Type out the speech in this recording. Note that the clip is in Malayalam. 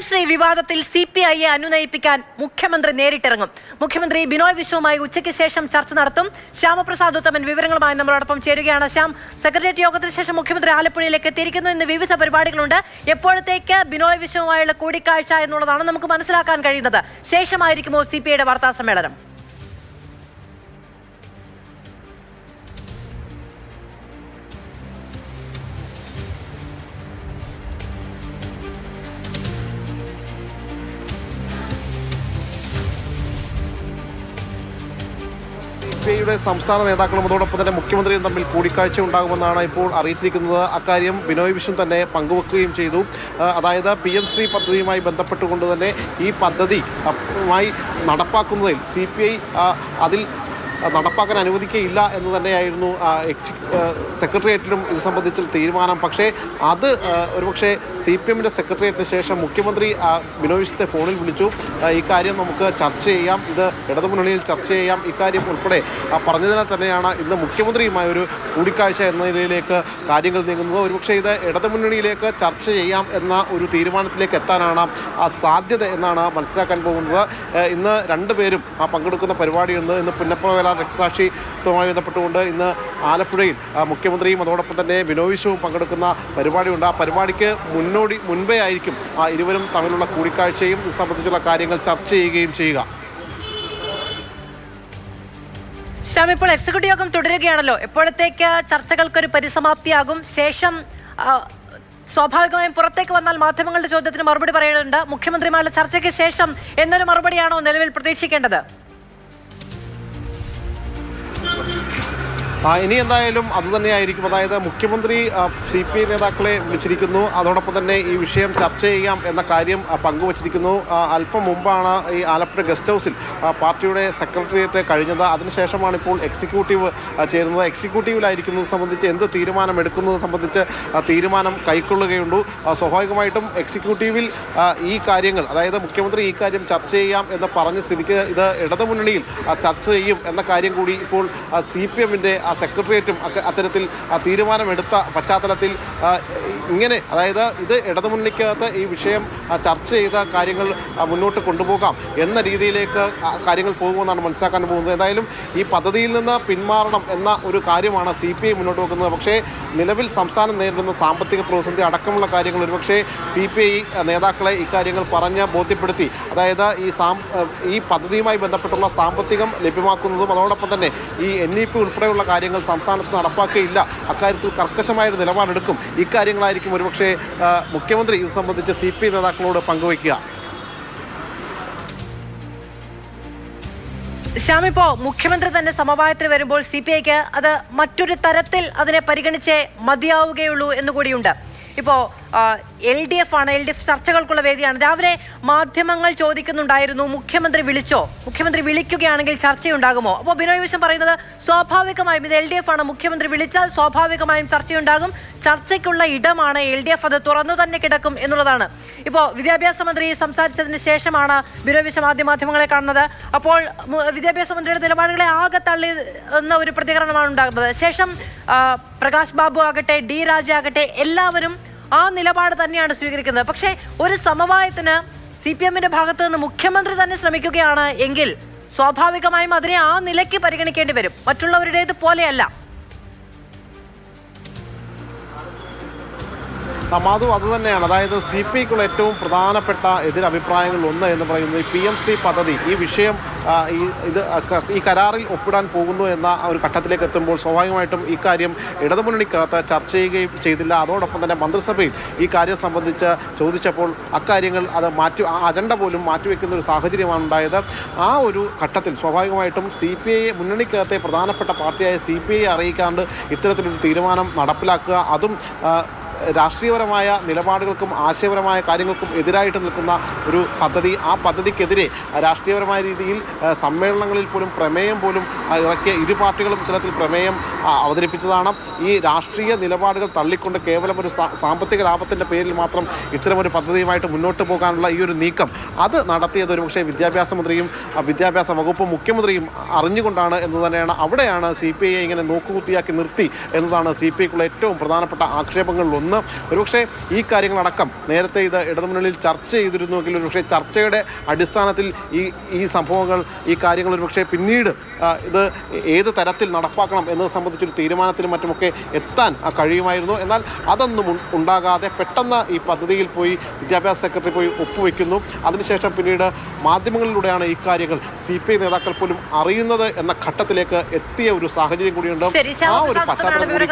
ശ്രീ വിവാദത്തിൽ CPIയെ അനുനയിപ്പിക്കാൻ മുഖ്യമന്ത്രി നേരിട്ടിറങ്ങും. മുഖ്യമന്ത്രി ബിനോയ് വിശ്വവുമായി ഉച്ചയ്ക്ക് ശേഷം ചർച്ച നടത്തും. ശ്യാമപ്രസാദ് ഉത്തമൻ വിവരങ്ങളുമായി നമ്മളോടൊപ്പം ചേരുകയാണ്. ശ്യാം, സെക്രട്ടേറിയറ്റ് യോഗത്തിന് ശേഷം മുഖ്യമന്ത്രി ആലപ്പുഴയിലേക്ക് എത്തിയിരിക്കുന്നു. ഇന്ന് വിവിധ പരിപാടികളുണ്ട്. എപ്പോഴത്തേക്ക് ബിനോയ് വിശ്വവുമായുള്ള കൂടിക്കാഴ്ച എന്നുള്ളതാണ് നമുക്ക് മനസ്സിലാക്കാൻ കഴിയുന്നത്. ശേഷമായിരിക്കുമോ CPIയുടെ വാർത്താ സമ്മേളനം? CPIയുടെ സംസ്ഥാന നേതാക്കളും അതോടൊപ്പം തന്നെ മുഖ്യമന്ത്രിയും തമ്മിൽ കൂടിക്കാഴ്ച ഉണ്ടാകുമെന്നാണ് ഇപ്പോൾ അറിയിച്ചിരിക്കുന്നത്. അക്കാര്യം ബിനോയ് വിശ്വം തന്നെ പങ്കുവെക്കുകയും ചെയ്തു. അതായത് PM ശ്രീ പദ്ധതിയുമായി ബന്ധപ്പെട്ടുകൊണ്ട് തന്നെ ഈ പദ്ധതി നടപ്പാക്കുന്നതിൽ CPI അതിൽ നടപ്പാക്കാൻ അനുവദിക്കുകയില്ല എന്ന് തന്നെയായിരുന്നു സെക്രട്ടേറിയറ്റിലും ഇത് സംബന്ധിച്ചുള്ള തീരുമാനം. പക്ഷേ അത് ഒരുപക്ഷെ CPMന്റെ സെക്രട്ടേറിയറ്റിന് ശേഷം മുഖ്യമന്ത്രി ബിനോയ് വിശ്വത്തെ ഫോണിൽ വിളിച്ചു. ഇക്കാര്യം നമുക്ക് ചർച്ച ചെയ്യാം, ഇത് ഇടതുമുന്നണിയിൽ ചർച്ച ചെയ്യാം, ഇക്കാര്യം ഉൾപ്പെടെ പറഞ്ഞതിനാൽ തന്നെയാണ് ഇന്ന് മുഖ്യമന്ത്രിയുമായ ഒരു കൂടിക്കാഴ്ച എന്ന നിലയിലേക്ക് കാര്യങ്ങൾ നീങ്ങുന്നത്. ഒരുപക്ഷെ ഇത് ഇടതുമുന്നണിയിലേക്ക് ചർച്ച ചെയ്യാം എന്ന ഒരു തീരുമാനത്തിലേക്ക് എത്താനാണ് സാധ്യത എന്നാണ് മനസ്സിലാക്കാൻ പോകുന്നത്. ഇന്ന് രണ്ടുപേരും പങ്കെടുക്കുന്ന പരിപാടിയുണ്ട്. ഇന്ന് പുന്നപ്ര രക്തസാക്ഷിത്വവുമായി ബന്ധപ്പെട്ടുകൊണ്ട് ഇന്ന് ആലപ്പുഴയിൽ മുഖ്യമന്ത്രിയും അതോടൊപ്പം തന്നെ ബിനോയ് വിശ്വവും പങ്കെടുക്കുന്ന പരിപാടിയുണ്ട്. ആ പരിപാടിക്ക് മുൻപേ ആയിരിക്കും ഇരുവരും തമ്മിലുള്ള കൂടിക്കാഴ്ചയും ഇത് സംബന്ധിച്ചുള്ള കാര്യങ്ങൾ ചർച്ച ചെയ്യുകയും ചെയ്യുക. ശ്യാം, ഇപ്പോൾ എക്സിക്യൂട്ടീവ് യോഗം തുടരുകയാണല്ലോ. എപ്പോഴത്തേക്ക് ചർച്ചകൾക്കൊരു പരിസമാപ്തിയാകും? ശേഷം സ്വാഭാവികമായും പുറത്തേക്ക് വന്നാൽ മാധ്യമങ്ങളുടെ ചോദ്യത്തിന് മറുപടി പറയേണ്ടതുണ്ട്. മുഖ്യമന്ത്രിമാരുടെ ചർച്ചയ്ക്ക് ശേഷം എന്നൊരു മറുപടിയാണോ നിലവിൽ പ്രതീക്ഷിക്കേണ്ടത്? ഇനി എന്തായാലും അതുതന്നെയായിരിക്കും. അതായത് മുഖ്യമന്ത്രി CPI നേതാക്കളെ വിളിച്ചിരിക്കുന്നു. അതോടൊപ്പം തന്നെ ഈ വിഷയം ചർച്ച ചെയ്യാം എന്ന കാര്യം പങ്കുവച്ചിരിക്കുന്നു. അല്പം മുമ്പാണ് ഈ ആലപ്പുഴ ഗസ്റ്റ് ഹൗസിൽ പാർട്ടിയുടെ സെക്രട്ടേറിയറ്റ് കഴിഞ്ഞത്. അതിനുശേഷമാണ് ഇപ്പോൾ എക്സിക്യൂട്ടീവ് ചേരുന്നത്. എക്സിക്യൂട്ടീവിലായിരിക്കും ഇത് സംബന്ധിച്ച് എന്ത് തീരുമാനം എടുക്കുന്നത് സംബന്ധിച്ച് തീരുമാനം കൈക്കൊള്ളുകയുള്ളൂ. സ്വാഭാവികമായിട്ടും എക്സിക്യൂട്ടീവിൽ ഈ കാര്യങ്ങൾ, അതായത് മുഖ്യമന്ത്രി ഈ കാര്യം ചർച്ച ചെയ്യാം എന്ന് പറഞ്ഞ സ്ഥിതിക്ക് ഇത് ഇടതുമുന്നണിയിൽ ചർച്ച ചെയ്യും എന്ന കാര്യം കൂടി ഇപ്പോൾ CPMന്റെ സെക്രട്ടേറിയറ്റും അത്തരത്തിൽ തീരുമാനമെടുത്ത പശ്ചാത്തലത്തിൽ ഇങ്ങനെ, അതായത് ഇത് ഇടതുമുന്നണിക്കകത്ത് ഈ വിഷയം ചർച്ച ചെയ്ത കാര്യങ്ങൾ മുന്നോട്ട് കൊണ്ടുപോകാം എന്ന രീതിയിലേക്ക് കാര്യങ്ങൾ പോകുമെന്നാണ് മനസ്സിലാക്കാൻ പോകുന്നത്. എന്തായാലും ഈ പദ്ധതിയിൽ നിന്ന് പിന്മാറണം എന്ന ഒരു കാര്യമാണ് CPI മുന്നോട്ട് വെക്കുന്നത്. പക്ഷേ നിലവിൽ സംസ്ഥാനം നേരിടുന്ന സാമ്പത്തിക പ്രതിസന്ധി അടക്കമുള്ള കാര്യങ്ങൾ ഒരുപക്ഷെ CPI നേതാക്കളെ ഇക്കാര്യങ്ങൾ പറഞ്ഞ് ബോധ്യപ്പെടുത്തി, അതായത് ഈ പദ്ധതിയുമായി ബന്ധപ്പെട്ടുള്ള സാമ്പത്തികം ലഭ്യമാക്കുന്നതും അതോടൊപ്പം തന്നെ ഈ NEP ഉൾപ്പെടെയുള്ള കാര്യങ്ങൾ സംസ്ഥാനത്ത് നടപ്പാക്കുകയില്ല, അക്കാര്യത്തിൽ കർക്കശമായൊരു നിലപാടെടുക്കും. ഇക്കാര്യങ്ങളായിരിക്കും ഒരുപക്ഷെ മുഖ്യമന്ത്രി ഇത് സംബന്ധിച്ച് CPI നേതാക്കളോട് പങ്കുവയ്ക്കുക. ശ്യാം, ഇപ്പോ മുഖ്യമന്ത്രി തന്നെ സമവായത്തിന് വരുമ്പോൾ CPIക്ക് അത് മറ്റൊരു തരത്തിൽ അതിനെ പരിഗണിച്ചേ മതിയാവുകയുള്ളൂ എന്നുകൂടിയുണ്ട്. ഇപ്പോൾ LDF ആണ്, LDF ചർച്ചകൾക്കുള്ള വേദിയാണ്. രാവിലെ മാധ്യമങ്ങൾ ചോദിക്കുന്നുണ്ടായിരുന്നു, മുഖ്യമന്ത്രി വിളിച്ചോ, മുഖ്യമന്ത്രി വിളിക്കുകയാണെങ്കിൽ ചർച്ചയുണ്ടാകുമോ? അപ്പോൾ ബിനോയ് വിശ്വം പറയുന്നത് സ്വാഭാവികമായും ഇത് LDF ആണ്, മുഖ്യമന്ത്രി വിളിച്ചാൽ സ്വാഭാവികമായും ചർച്ചയുണ്ടാകും, ചർച്ചയ്ക്കുള്ള ഇടമാണ് LDF, അത് തുറന്നു തന്നെ കിടക്കും എന്നുള്ളതാണ്. ഇപ്പോൾ വിദ്യാഭ്യാസ മന്ത്രി സംസാരിച്ചതിന് ശേഷമാണ് ബിനോയ് വിശ്വം ആദ്യ മാധ്യമങ്ങളെ കാണുന്നത്. അപ്പോൾ വിദ്യാഭ്യാസ മന്ത്രിയുടെ നിലപാടുകളെ ആകെ തള്ളി എന്ന ഒരു പ്രതികരണമാണ് ഉണ്ടാകുന്നത്. ശേഷം പ്രകാശ് ബാബു ആകട്ടെ, D രാജ ആകട്ടെ, എല്ലാവരും ആ നിലപാട് തന്നെയാണ് സ്വീകരിക്കുന്നത്. പക്ഷേ ഒരു സമവായത്തിന് CPMന്റെ ഭാഗത്ത് നിന്ന് മുഖ്യമന്ത്രി തന്നെ ശ്രമിക്കുകയാണ് എങ്കിൽ സ്വാഭാവികമായും അതിനെ ആ നിലയ്ക്ക് പരിഗണിക്കേണ്ടി വരും, മറ്റുള്ളവരുടേത് പോലെയല്ല. മാധു, അതുതന്നെയാണ്. അതായത് CPIക്കുള്ള ഏറ്റവും പ്രധാനപ്പെട്ട എതിരഭിപ്രായങ്ങൾ ഒന്ന് എന്ന് പറയുന്നത് ഈ PM ശ്രീ പദ്ധതി, ഈ വിഷയം ഈ കരാറിൽ ഒപ്പിടാൻ പോകുന്നു എന്ന ഒരു ഘട്ടത്തിലേക്ക് എത്തുമ്പോൾ സ്വാഭാവികമായിട്ടും ഈ കാര്യം ഇടതുമുന്നണിക്കകത്ത് ചർച്ച ചെയ്യുകയും ചെയ്തില്ല. അതോടൊപ്പം തന്നെ മന്ത്രിസഭയിൽ ഈ കാര്യം സംബന്ധിച്ച് ചോദിച്ചപ്പോൾ അക്കാര്യങ്ങൾ അജണ്ട പോലും മാറ്റിവെക്കുന്ന ഒരു സാഹചര്യമാണ് ഉണ്ടായത്. ആ ഒരു ഘട്ടത്തിൽ സ്വാഭാവികമായിട്ടും CPI മുന്നണിക്കകത്തെ പ്രധാനപ്പെട്ട പാർട്ടിയായ CPI അറിയിക്കാണ്ട് ഇത്തരത്തിലൊരു തീരുമാനം നടപ്പിലാക്കുക, അതും രാഷ്ട്രീയപരമായ നിലപാടുകൾക്കും ആശയപരമായ കാര്യങ്ങൾക്കും എതിരായിട്ട് നിൽക്കുന്ന ഒരു പദ്ധതി, ആ പദ്ധതിക്കെതിരെ രാഷ്ട്രീയപരമായ രീതിയിൽ സമ്മേളനങ്ങളിൽ പോലും പ്രമേയം പോലും ഇറക്കിയ ഇരു പാർട്ടികളും ഇത്തരത്തിൽ പ്രമേയം അവതരിപ്പിച്ചതാണ്. ഈ രാഷ്ട്രീയ നിലപാടുകൾ തള്ളിക്കൊണ്ട് കേവലം ഒരു സാമ്പത്തിക ലാഭത്തിൻ്റെ പേരിൽ മാത്രം ഇത്തരമൊരു പദ്ധതിയുമായിട്ട് മുന്നോട്ട് പോകാനുള്ള ഈ ഒരു നീക്കം അത് നടത്തിയത് ഒരുപക്ഷെ വിദ്യാഭ്യാസ മന്ത്രിയും വിദ്യാഭ്യാസ വകുപ്പും മുഖ്യമന്ത്രിയും അറിഞ്ഞുകൊണ്ടാണ് എന്ന് തന്നെയാണ്. അവിടെയാണ് CPI ഇങ്ങനെ നോക്കുകുത്തിയാക്കി നിർത്തി എന്നതാണ് CPIക്കുള്ള ഏറ്റവും പ്രധാനപ്പെട്ട ആക്ഷേപങ്ങളിലൊന്ന്. ഒരുപക്ഷെ ഈ കാര്യങ്ങളടക്കം നേരത്തെ ഇത് ഇടതുമുന്നണിയിൽ ചർച്ച ചെയ്തിരുന്നുവെങ്കിൽ ഒരുപക്ഷെ ചർച്ചയുടെ അടിസ്ഥാനത്തിൽ ഈ സംഭവങ്ങൾ ഈ കാര്യങ്ങൾ ഒരുപക്ഷെ പിന്നീട് ഇത് ഏത് തരത്തിൽ നടപ്പാക്കണം എന്നത് സംബന്ധിച്ചൊരു തീരുമാനത്തിനും മറ്റുമൊക്കെ എത്താൻ കഴിയുമായിരുന്നു. എന്നാൽ അതൊന്നും ഉണ്ടാകാതെ പെട്ടെന്ന് ഈ പദ്ധതിയിൽ പോയി വിദ്യാഭ്യാസ സെക്രട്ടറി പോയി ഒപ്പുവെക്കുന്നു. അതിനുശേഷം പിന്നീട് മാധ്യമങ്ങളിലൂടെയാണ് ഈ കാര്യങ്ങൾ CPI നേതാക്കൾ പോലും അറിയുന്നത് എന്ന ഘട്ടത്തിലേക്ക് എത്തിയ ഒരു സാഹചര്യം കൂടിയുണ്ട്. ആ ഒരു പശ്ചാത്തലം കൂടി